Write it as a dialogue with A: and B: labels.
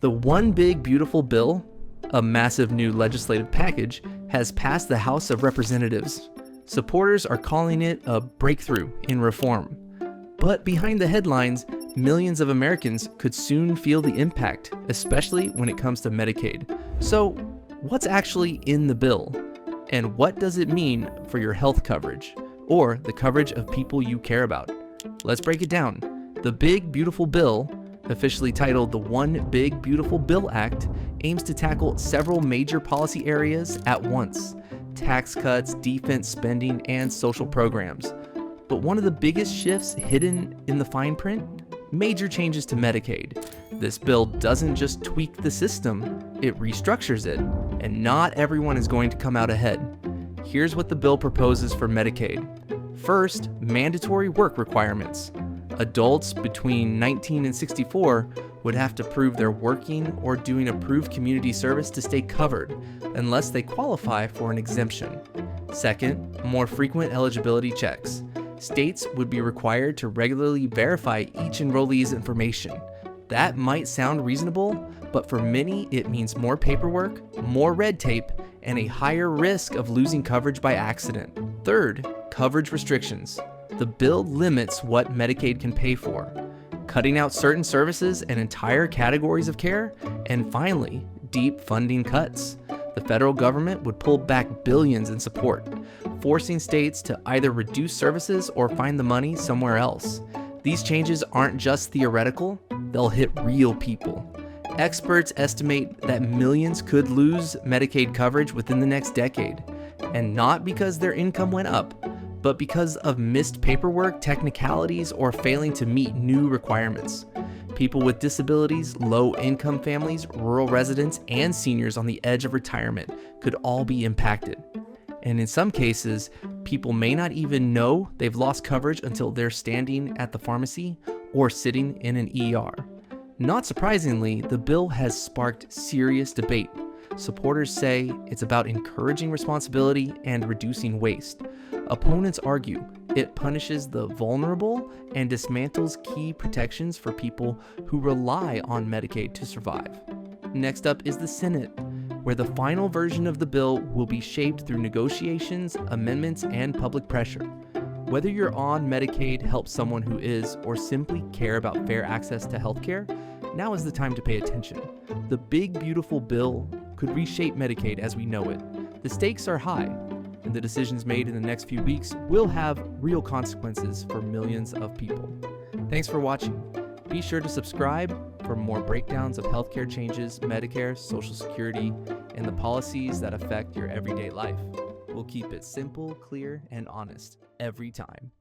A: The One Big Beautiful Bill, a massive new legislative package, has passed the House of Representatives. Supporters are calling it a breakthrough in reform. But behind the headlines, millions of Americans could soon feel the impact, especially when it comes to Medicaid. So, what's actually in the bill? And what does it mean for your health coverage, or the coverage of people you care about? Let's break it down. The Big Beautiful Bill, officially titled the One Big Beautiful Bill Act, aims to tackle several major policy areas at once: tax cuts, defense spending, and social programs. But one of the biggest shifts hidden in the fine print? Major changes to Medicaid. This bill doesn't just tweak the system, it restructures it, and not everyone is going to come out ahead. Here's what the bill proposes for Medicaid. First, mandatory work requirements. Adults between 19 and 64 would have to prove they're working or doing approved community service to stay covered, unless they qualify for an exemption. Second, more frequent eligibility checks. States would be required to regularly verify each enrollee's information. That might sound reasonable, but for many it means more paperwork, more red tape, and a higher risk of losing coverage by accident. Third, coverage restrictions. The bill limits what Medicaid can pay for, cutting out certain services and entire categories of care. And finally, deep funding cuts. The federal government would pull back billions in support, forcing states to either reduce services or find the money somewhere else. These changes aren't just theoretical, they'll hit real people. Experts estimate that millions could lose Medicaid coverage within the next decade, and not because their income went up, but because of missed paperwork, technicalities, or failing to meet new requirements. People with disabilities, low-income families, rural residents, and seniors on the edge of retirement could all be impacted. And in some cases, people may not even know they've lost coverage until they're standing at the pharmacy or sitting in an ER. Not surprisingly, the bill has sparked serious debate. Supporters say it's about encouraging responsibility and reducing waste. Opponents argue it punishes the vulnerable and dismantles key protections for people who rely on Medicaid to survive. Next up is the Senate, where the final version of the bill will be shaped through negotiations, amendments, and public pressure. Whether you're on Medicaid, help someone who is, or simply care about fair access to healthcare, now is the time to pay attention. The Big Beautiful Bill could reshape Medicaid as we know it. The stakes are high, and the decisions made in the next few weeks will have real consequences for millions of people. Thanks for watching. Be sure to subscribe for more breakdowns of healthcare changes, Medicare, Social Security, and the policies that affect your everyday life. We'll keep it simple, clear, and honest every time.